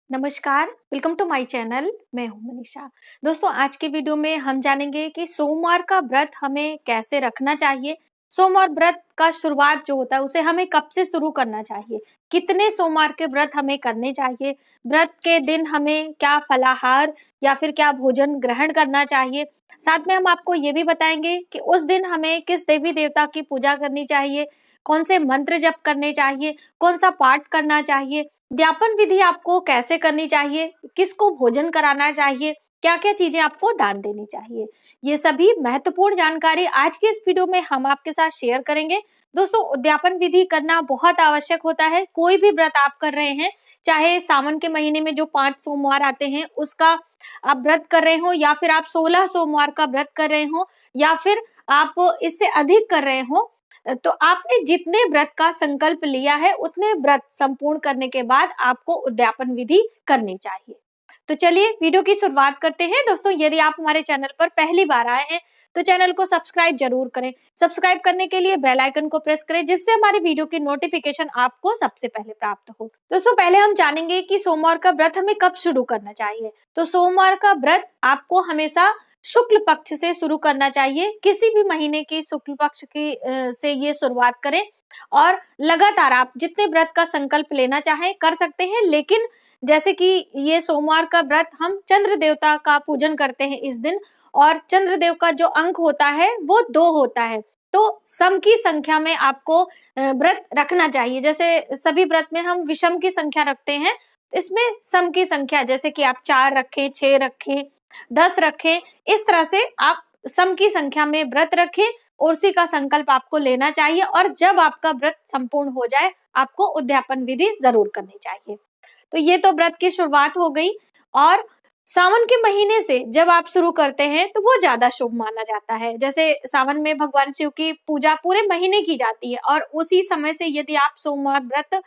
नमस्कार, welcome to my channel. मैं हूं मनीषा। दोस्तों, आज के वीडियो में हम जानेंगे कि सोमवार का व्रत हमें कैसे रखना चाहिए। सोमवार व्रत का शुरुआत जो होता है उसे हमें कब से शुरू करना चाहिए, कितने सोमवार के व्रत हमें करने चाहिए, व्रत के दिन हमें क्या फलाहार या फिर क्या भोजन ग्रहण करना चाहिए। साथ में हम आपको ये भी बताएंगे कि उस दिन हमें किस देवी देवता की पूजा करनी चाहिए, कौन से मंत्र जप करने चाहिए, कौन सा पाठ करना चाहिए, व्यापन विधि आपको कैसे करनी चाहिए, किसको भोजन कराना चाहिए, क्या-क्या चीजें आपको दान देनी चाहिए। ये सभी महत्वपूर्ण जानकारी आज के इस वीडियो में हम आपके साथ शेयर करेंगे। दोस्तों, उद्यापन विधि करना बहुत आवश्यक होता है। कोई भी व्रत आप कर रहे हैं, चाहे सावन के महीने में जो 5 सोमवार आते हैं उसका आप व्रत कर रहे हो, या फिर आप 16 सोमवार का व्रत कर रहे हो, या फिर आप इससे अधिक कर रहे हो, तो आपने जितने व्रत का संकल्प लिया है उतने व्रत संपूर्ण करने के बाद आपको उद्यापन विधि करनी चाहिए। तो चलिए वीडियो की शुरुआत करते हैं। दोस्तों, यदि आप हमारे चैनल पर पहली बार आए हैं तो चैनल को सब्सक्राइब जरूर करें। सब्सक्राइब करने के लिए बेल आइकन को प्रेस करें, जिससे हमारे वीडियो की नोटिफिकेशन आपको सबसे पहले प्राप्त हो। दोस्तों, पहले हम जानेंगे कि सोमवार का व्रत हमें कब शुरू करना चाहिए। तो सोमवार का व्रत आपको हमेशा शुक्ल पक्ष से शुरू करना चाहिए। किसी भी महीने की शुक्ल पक्ष की से ये शुरुआत करें और लगातार आप जितने व्रत का संकल्प लेना चाहें कर सकते हैं। लेकिन जैसे कि ये सोमवार का व्रत हम चंद्र देवता का पूजन करते हैं इस दिन, और चंद्र देव का जो अंक होता है वो 2 होता है। तो सम की संख्या में आपको व्रत रखना चाहिए। जैसे सभी व्रत में हम विषम की संख्या रखते हैं, इसमें सम की संख्या, जैसे कि आप 4 रखें, 6 रखें, 10 रखें, इस तरह से आप सम की संख्या में व्रत रखें और उसी का संकल्प आपको लेना चाहिए। और जब आपका व्रत संपूर्ण हो जाए, आपको उद्यापन विधि जरूर करनी चाहिए। तो ये तो व्रत की शुरुआत हो गई। और सावन के महीने से जब आप शुरू करते हैं तो वो ज्यादा शुभ माना जाता है। जैसे सावन में भगवान शिव की पूजा पूरे महीने की जाती है, और उसी समय से यदि आप सोमवार व्रत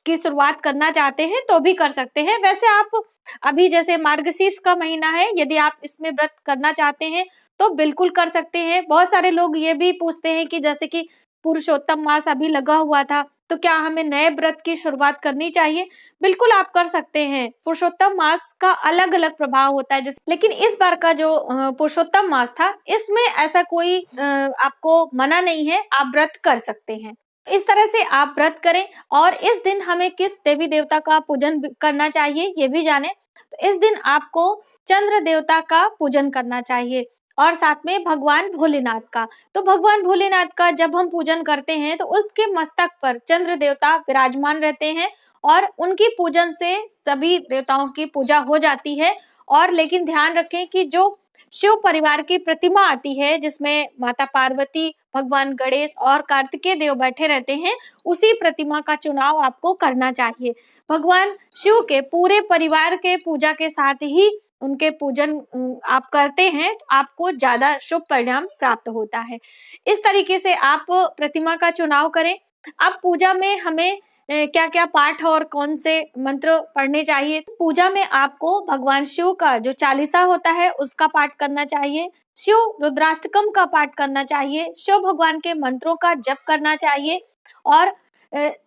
की शुरुआत करना चाहते हैं तो भी कर सकते हैं। वैसे आप अभी जैसे मार्गशीर्ष का महीना है, यदि आप इसमें व्रत करना चाहते हैं तो बिल्कुल कर सकते हैं। बहुत सारे लोग ये भी पूछते हैं कि जैसे कि पुरुषोत्तम मास अभी लगा हुआ था, तो क्या हमें नए व्रत की शुरुआत करनी चाहिए? बिल्कुल आप कर सकते हैं। पुरुषोत्तम मास का अलग अलग प्रभाव होता है, जैसे लेकिन इस बार का जो पुरुषोत्तम मास था, इसमें ऐसा कोई आपको मना नहीं है, आप व्रत कर सकते हैं। इस तरह से आप व्रत करें। और इस दिन हमें किस देवी देवता का पूजन करना चाहिए ये भी जाने। तो इस दिन आपको चंद्र देवता का पूजन करना चाहिए, और साथ में भगवान भोलेनाथ का। तो भगवान भोलेनाथ का जब हम पूजन करते हैं तो उसके मस्तक पर चंद्र देवता विराजमान रहते हैं, और उनकी पूजन से सभी देवताओं की पूजा हो जाती है। और लेकिन ध्यान रखें कि जो शिव परिवार की प्रतिमा आती है, जिसमें माता पार्वती, भगवान गणेश और कार्तिकेय देव बैठे रहते हैं, उसी प्रतिमा का चुनाव आपको करना चाहिए। भगवान शिव के पूरे परिवार के पूजा के साथ ही उनके पूजन आप करते हैं, तो आपको ज्यादा शुभ परिणाम प्राप्त होता है। इस तरीके से आप प्रतिमा का चुनाव करें। अब पूजा में हमें क्या क्या पाठ और कौन से मंत्र पढ़ने चाहिए। तो पूजा में आपको भगवान शिव का जो चालीसा होता है उसका पाठ करना चाहिए, शिव रुद्राष्टकम का पाठ करना चाहिए, शिव भगवान के मंत्रों का जप करना चाहिए, और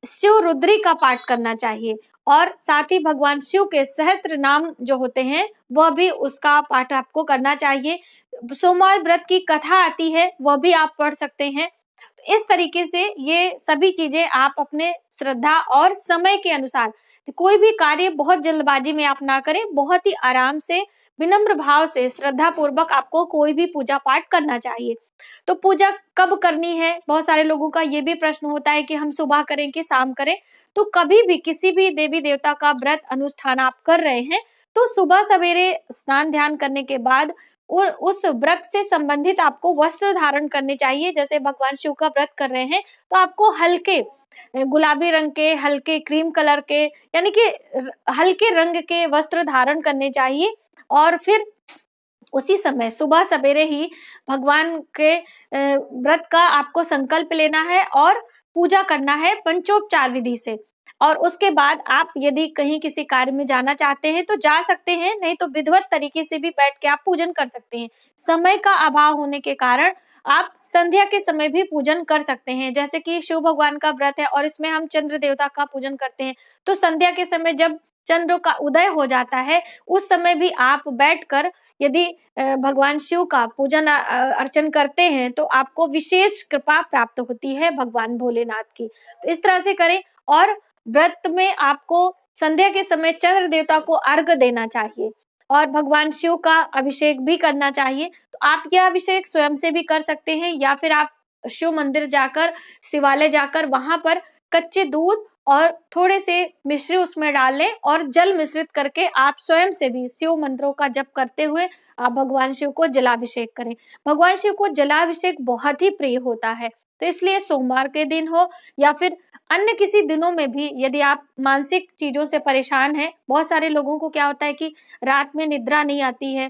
शिव रुद्री का पाठ करना चाहिए। और साथ ही भगवान शिव के सहस्त्र नाम जो होते हैं वह भी उसका पाठ आपको करना चाहिए। सोमवार व्रत की कथा आती है, वह भी आप पढ़ सकते हैं। इस तरीके से ये सभी चीजें आप अपने श्रद्धा और समय के अनुसार, कोई भी कार्य बहुत जल्दबाजी में आप ना करें, बहुत ही आराम से विनम्र भाव से श्रद्धा पूर्वक आपको कोई भी पूजा पाठ करना चाहिए। तो पूजा कब करनी है, बहुत सारे लोगों का ये भी प्रश्न होता है कि हम सुबह करें कि शाम करें। तो कभी भी किसी भी देवी देवता का व्रत अनुष्ठान आप कर रहे हैं तो सुबह सवेरे स्नान ध्यान करने के बाद उस व्रत से संबंधित आपको वस्त्र धारण करने चाहिए। जैसे भगवान शिव का व्रत कर रहे हैं तो आपको हल्के गुलाबी रंग के, हल्के क्रीम कलर के, यानी कि हल्के रंग के वस्त्र धारण करने चाहिए। और फिर उसी समय सुबह सवेरे ही भगवान के व्रत का आपको संकल्प लेना है और पूजा करना है पंचोपचार विधि से। और उसके बाद आप यदि कहीं किसी कार्य में जाना चाहते हैं तो जा सकते हैं, नहीं तो विधिवत तरीके से भी बैठ के आप पूजन कर सकते हैं। समय का अभाव होने के कारण आप संध्या के समय भी पूजन कर सकते हैं। जैसे कि शिव भगवान का व्रत है और इसमें हम चंद्र देवता का पूजन करते हैं, तो संध्या के समय जब चंद्र का उदय हो जाता है, उस समय भी आप बैठकर यदि भगवान शिव का पूजन अर्चन करते हैं तो आपको विशेष कृपा प्राप्त होती है भगवान भोलेनाथ की। तो इस तरह से करें। और व्रत में आपको संध्या के समय चंद्र देवता को अर्घ देना चाहिए और भगवान शिव का अभिषेक भी करना चाहिए। तो आप यह अभिषेक स्वयं से भी कर सकते हैं या फिर आप शिव मंदिर जाकर, शिवालय जाकर वहां पर कच्चे दूध और थोड़े से मिश्री उसमें डाल लें और जल मिश्रित करके आप स्वयं से भी शिव मंत्रों का जप करते हुए आप भगवान शिव को जलाभिषेक करें। भगवान शिव को जलाभिषेक बहुत ही प्रिय होता है, तो इसलिए सोमवार के दिन हो या फिर अन्य किसी दिनों में भी यदि आप मानसिक चीजों से परेशान हैं, बहुत सारे लोगों को क्या होता है कि रात में निद्रा नहीं आती है,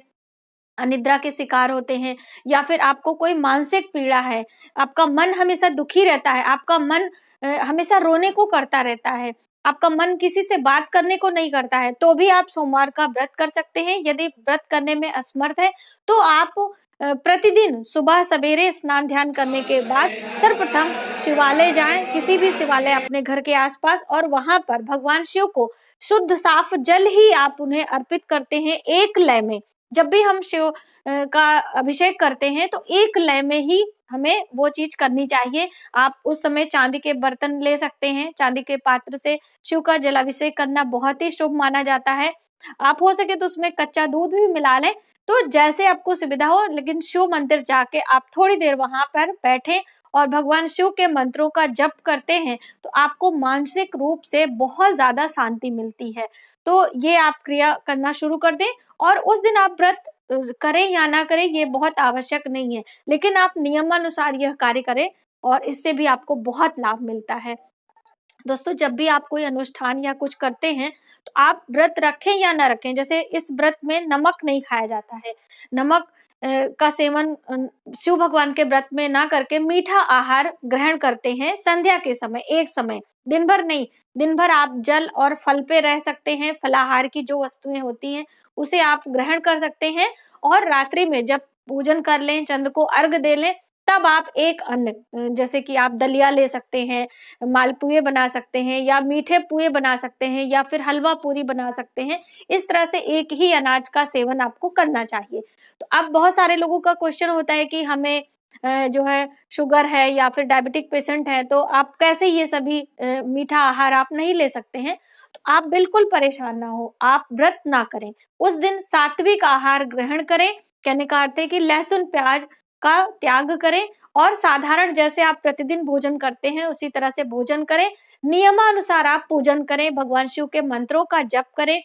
अनिद्रा के शिकार होते हैं, या फिर आपको कोई मानसिक पीड़ा है, आपका मन हमेशा दुखी रहता है, आपका मन हमेशा रोने को करता रहता है, आपका मन किसी से बात करने को नहीं करता है, तो भी आप सोमवार का व्रत कर सकते हैं। यदि व्रत करने में असमर्थ है तो आप प्रतिदिन सुबह सवेरे स्नान ध्यान करने के बाद सर्वप्रथम शिवालय जाएं, किसी भी शिवालय अपने घर के आसपास, और वहां पर भगवान शिव को शुद्ध साफ जल ही आप उन्हें अर्पित करते हैं एक लय में। जब भी हम शिव का अभिषेक करते हैं तो एक लय में ही हमें वो चीज करनी चाहिए। आप उस समय चांदी के बर्तन ले सकते हैं, चांदी के पात्र से शिव का जलाभिषेक करना बहुत ही शुभ माना जाता है। आप हो सके तो उसमें कच्चा दूध भी मिला लें, तो जैसे आपको सुविधा हो, लेकिन शिव मंदिर जाके आप थोड़ी देर वहां पर बैठे और भगवान शिव के मंत्रों का जप करते हैं तो आपको मानसिक रूप से बहुत ज्यादा शांति मिलती है। तो ये आप क्रिया करना शुरू कर दें। और उस दिन आप व्रत करें या ना करें ये बहुत आवश्यक नहीं है, लेकिन आप नियमानुसार यह कार्य करें और इससे भी आपको बहुत लाभ मिलता है। दोस्तों, जब भी आप कोई अनुष्ठान या कुछ करते हैं तो आप व्रत रखें या ना रखें, जैसे इस व्रत में नमक नहीं खाया जाता है, नमक का सेवन शिव भगवान के व्रत में ना करके मीठा आहार ग्रहण करते हैं संध्या के समय, एक समय, दिन भर नहीं। दिन भर आप जल और फल पे रह सकते हैं, फलाहार की जो वस्तुएं होती हैं उसे आप ग्रहण कर सकते हैं। और रात्रि में जब पूजन कर लें, चंद्र को अर्घ दे लें, तब आप एक अन्न जैसे कि आप दलिया ले सकते हैं, मालपुए बना सकते हैं या मीठे पुए बना सकते हैं या फिर हलवा पूरी बना सकते हैं। इस तरह से एक ही अनाज का सेवन आपको करना चाहिए। तो अब बहुत सारे लोगों का क्वेश्चन होता है कि हमें जो है शुगर है या फिर डायबिटिक पेशेंट है, तो आप कैसे ये सभी मीठा आहार आप नहीं ले सकते हैं। तो आप बिल्कुल परेशान ना हो, आप व्रत ना करें, उस दिन सात्विक आहार ग्रहण करें। कहने का अर्थ है कि लहसुन प्याज का त्याग करें और साधारण जैसे आप प्रतिदिन भोजन करते हैं उसी तरह से भोजन करें। नियमानुसार आप पूजन करें, भगवान शिव के मंत्रों का जप करें।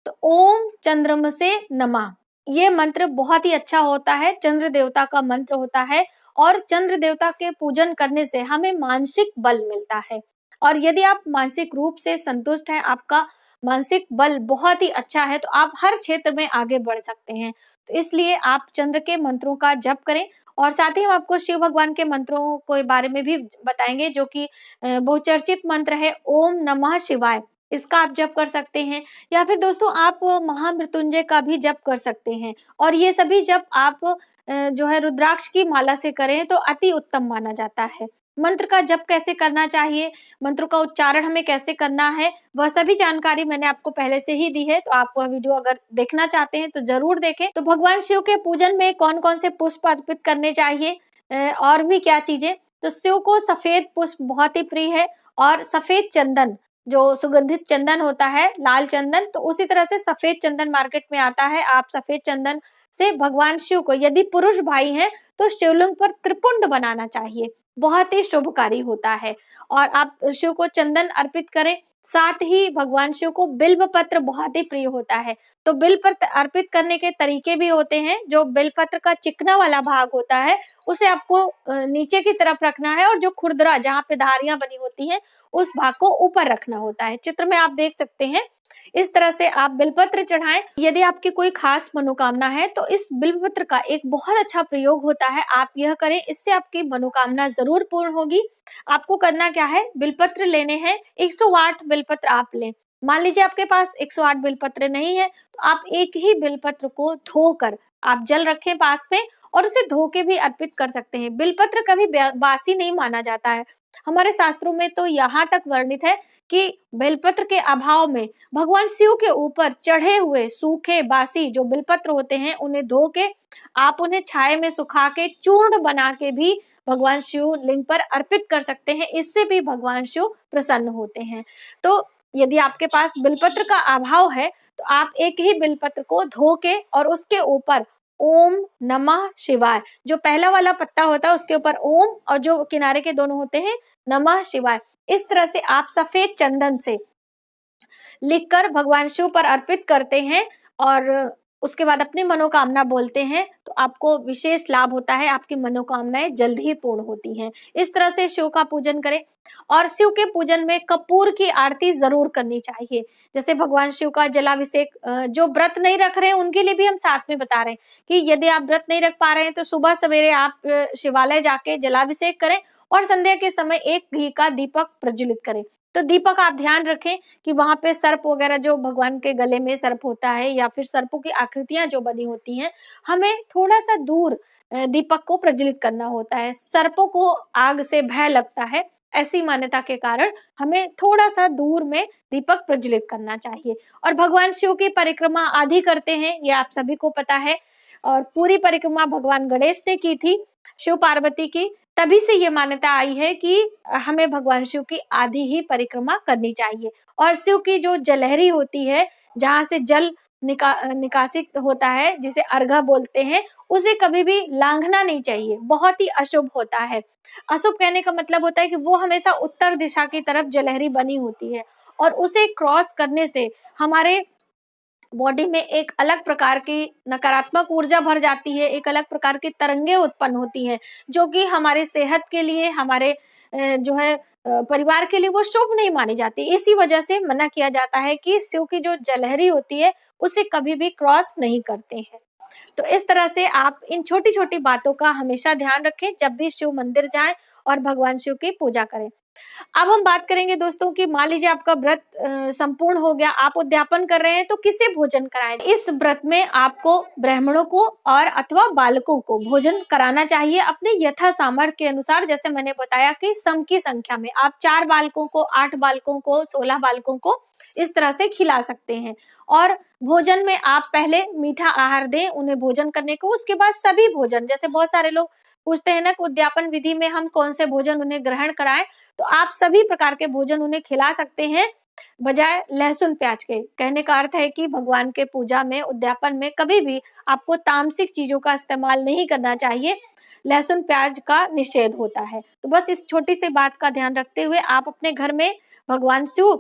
तो ओम चंद्रमसे नमः, ये मंत्र बहुत ही अच्छा होता है, चंद्र देवता का मंत्र होता है और चंद्र देवता के पूजन करने से हमें मानसिक बल मिलता है। और यदि आप मानसिक रूप से संतुष्ट हैं, आपका मानसिक बल बहुत ही अच्छा है, तो आप हर क्षेत्र में आगे बढ़ सकते हैं। तो इसलिए आप चंद्र के मंत्रों का जप करें। और साथ ही हम आपको शिव भगवान के मंत्रों के बारे में भी बताएंगे, जो कि बहुचर्चित मंत्र है ओम नमः शिवाय, इसका आप जप कर सकते हैं। या फिर दोस्तों आप महामृत्युंजय का भी जप कर सकते हैं। और ये सभी जप आप जो है रुद्राक्ष की माला से करें तो अति उत्तम माना जाता है। मंत्र का जप कैसे करना चाहिए, मंत्रों का उच्चारण हमें कैसे करना है, वह सभी जानकारी मैंने आपको पहले से ही दी है। तो आप वह वीडियो अगर देखना चाहते हैं तो जरूर देखें। तो भगवान शिव के पूजन में कौन कौन से पुष्प अर्पित करने चाहिए और भी क्या चीजें, तो शिव को सफेद पुष्प बहुत ही प्रिय है और सफेद चंदन, जो सुगंधित चंदन होता है, लाल चंदन, तो उसी तरह से सफेद चंदन मार्केट में आता है। आप सफेद चंदन से भगवान शिव को, यदि पुरुष भाई हैं तो शिवलिंग पर त्रिपुंड बनाना चाहिए, बहुत ही शुभकारी होता है। और आप शिव को चंदन अर्पित करें। साथ ही भगवान शिव को बिल्व पत्र बहुत ही प्रिय होता है, तो बिल्व पत्र अर्पित करने के तरीके भी होते हैं। जो बिल्व पत्र का चिकना वाला भाग होता है उसे आपको नीचे की तरफ रखना है और जो खुरदरा जहाँ पे धारियां बनी होती हैं उस भाग को ऊपर रखना होता है। चित्र में आप देख सकते हैं, इस तरह से आप बिलपत्र चढ़ाएं। यदि आपकी कोई खास मनोकामना है तो इस बिलपत्र का एक बहुत अच्छा प्रयोग होता है, आप यह करें, इससे आपकी मनोकामना जरूर पूर्ण होगी। आपको करना क्या है, बिलपत्र लेने हैं, 108 बिलपत्र आप लें। मान लीजिए आपके पास 108 बिलपत्र नहीं है, तो आप एक ही बिलपत्र को धोकर आप जल रखें पास में और उसे धो के भी अर्पित कर सकते हैं। बिलपत्र कभी बासी नहीं माना जाता है। हमारे शास्त्रों में तो यहाँ तक वर्णित है कि बेलपत्र के अभाव में भगवान शिव के ऊपर चढ़े हुए सूखे बासी जो बिलपत्र होते हैं उन्हें धो के आप उन्हें छाये में सुखा के चूर्ण बना के भी भगवान शिव लिंग पर अर्पित कर सकते हैं। इससे भी भगवान शिव प्रसन्न होते हैं। तो यदि आपके पास बिलपत्र का अभाव है तो आप एक ही बिलपत्र को धो के और उसके ऊपर ओम नमः शिवाय, जो पहला वाला पत्ता होता है उसके ऊपर ओम और जो किनारे के दोनों होते हैं नमः शिवाय, इस तरह से आप सफेद चंदन से लिखकर भगवान शिव पर अर्पित करते हैं और उसके बाद अपनी मनोकामना बोलते हैं तो आपको विशेष लाभ होता है, आपकी मनोकामनाएं जल्द ही पूर्ण होती हैं। इस तरह से शिव का पूजन करें। और शिव के पूजन में कपूर की आरती जरूर करनी चाहिए। जैसे भगवान शिव का जलाभिषेक, जो व्रत नहीं रख रहे हैं उनके लिए भी हम साथ में बता रहे हैं कि यदि आप व्रत नहीं रख पा रहे हैं तो सुबह सवेरे आप शिवालय जाके जलाभिषेक करें और संध्या के समय एक घी का दीपक प्रज्वलित करें। तो दीपक आप ध्यान रखें कि वहां पे सर्प वगैरह, जो भगवान के गले में सर्प होता है या फिर सर्पों की आकृतियां जो बनी होती हैं, हमें थोड़ा सा दूर दीपक को प्रज्वलित करना होता है। सर्पों को आग से भय लगता है, ऐसी मान्यता के कारण हमें थोड़ा सा दूर में दीपक प्रज्वलित करना चाहिए। और भगवान शिव की परिक्रमा आदि करते हैं, ये आप सभी को पता है। और पूरी परिक्रमा भगवान गणेश ने की थी शिव पार्वती की, तभी से ये मान्यता आई है कि हमें भगवान शिव की आधी ही परिक्रमा करनी चाहिए। और शिव की जो जलहरी होती है, जहाँ से जल निकासित होता है, जिसे अर्घा बोलते हैं, उसे कभी भी लांघना नहीं चाहिए, बहुत ही अशुभ होता है। अशुभ कहने का मतलब होता है कि वो हमेशा उत्तर दिशा की तरफ जलहरी बनी होती है और उसे क्रॉस करने से हमारे बॉडी में एक अलग प्रकार की नकारात्मक ऊर्जा भर जाती है, एक अलग प्रकार की तरंगे उत्पन्न होती हैं, जो कि हमारे सेहत के लिए, हमारे जो है परिवार के लिए वो शुभ नहीं मानी जाती। इसी वजह से मना किया जाता है कि शिव की जो जलहरी होती है उसे कभी भी क्रॉस नहीं करते हैं। तो इस तरह से आप इन छोटी छोटी बातों का हमेशा ध्यान रखें जब भी शिव मंदिर जाएं और भगवान शिव की पूजा करें। अब हम बात करेंगे दोस्तों कि मान लीजिए आपका व्रत संपूर्ण हो गया, आप उद्यापन कर रहे हैं, तो किसे भोजन कराएं? इस व्रत में आपको ब्राह्मणों को और अथवा बालकों को भोजन कराना चाहिए अपने यथा सामर्थ्य के अनुसार। जैसे मैंने बताया कि सम की संख्या में आप 4 बालकों को, 8 बालकों को, 16 बालकों को इस तरह से खिला सकते हैं। और भोजन में आप पहले मीठा आहार दें उन्हें भोजन करने को, उसके बाद सभी भोजन, जैसे बहुत सारे लोग पूछते हैं ना कि उद्यापन विधि में हम कौन से भोजन उन्हें ग्रहण कराएं, तो आप सभी प्रकार के भोजन उन्हें खिला सकते हैं बजाय लहसुन प्याज के। कहने का अर्थ है कि भगवान के पूजा में, उद्यापन में कभी भी आपको तामसिक चीजों का इस्तेमाल नहीं करना चाहिए, लहसुन प्याज का निषेध होता है। तो बस इस छोटी सी बात का ध्यान रखते हुए आप अपने घर में भगवान शिव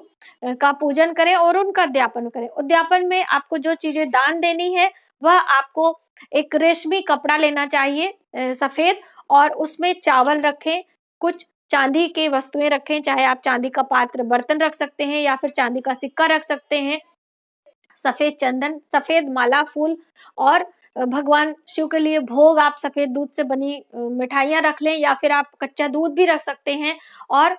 का पूजन करें और उनका उद्यापन करें। उद्यापन में आपको जो चीजें दान देनी है वह आपको एक रेशमी कपड़ा लेना चाहिए सफेद, और उसमें चावल रखें, कुछ चांदी की वस्तुएं रखें, चाहे आप चांदी का पात्र बर्तन रख सकते हैं या फिर चांदी का सिक्का रख सकते हैं, सफेद चंदन, सफेद माला फूल, और भगवान शिव के लिए भोग आप सफेद दूध से बनी मिठाइयां रख लें या फिर आप कच्चा दूध भी रख सकते हैं, और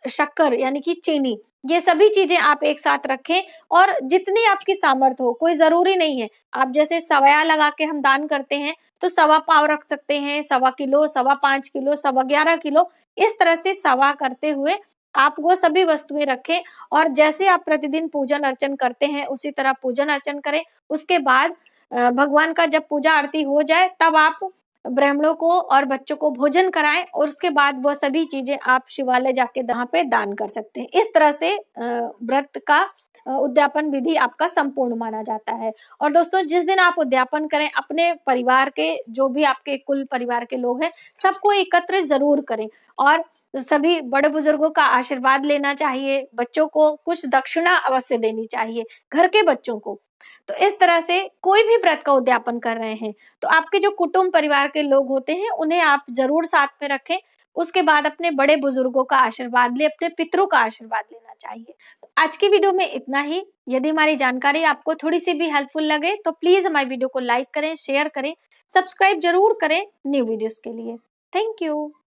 शक्कर यानी कि चीनी, ये सभी चीजें आप एक साथ रखें। और जितनी आपकी सामर्थ्य हो, कोई जरूरी नहीं है, आप जैसे सवया लगा के हम दान करते हैं तो 1.25 पाव रख सकते हैं, 1.25 किलो, 5.25 किलो, 11.25 किलो, इस तरह से सवा करते हुए आप वो सभी वस्तुएं रखें। और जैसे आप प्रतिदिन पूजन अर्चन करते हैं उसी तरह पूजन अर्चन करें। उसके बाद भगवान का जब पूजा आरती हो जाए तब आप ब्राह्मणों को और बच्चों को भोजन कराएं और उसके बाद वह सभी चीजें आप शिवालय जाके वहां पे दान कर सकते हैं। इस तरह से व्रत का उद्यापन विधि आपका संपूर्ण माना जाता है। और दोस्तों, जिस दिन आप उद्यापन करें, अपने परिवार के जो भी आपके कुल परिवार के लोग हैं सबको एकत्र जरूर करें और सभी बड़े बुजुर्गों का आशीर्वाद लेना चाहिए। बच्चों को कुछ दक्षिणा अवश्य देनी चाहिए, घर के बच्चों को। तो इस तरह से कोई भी व्रत का उद्यापन कर रहे हैं तो आपके जो कुटुंब परिवार के लोग होते हैं उन्हें आप जरूर साथ में रखें। उसके बाद अपने बड़े बुजुर्गों का आशीर्वाद ले, अपने पितरों का आशीर्वाद लेना चाहिए। तो आज की वीडियो में इतना ही। यदि हमारी जानकारी आपको थोड़ी सी भी हेल्पफुल लगे तो प्लीज हमारी वीडियो को लाइक करें, शेयर करें, सब्सक्राइब जरूर करें न्यू वीडियोस के लिए। Thank you.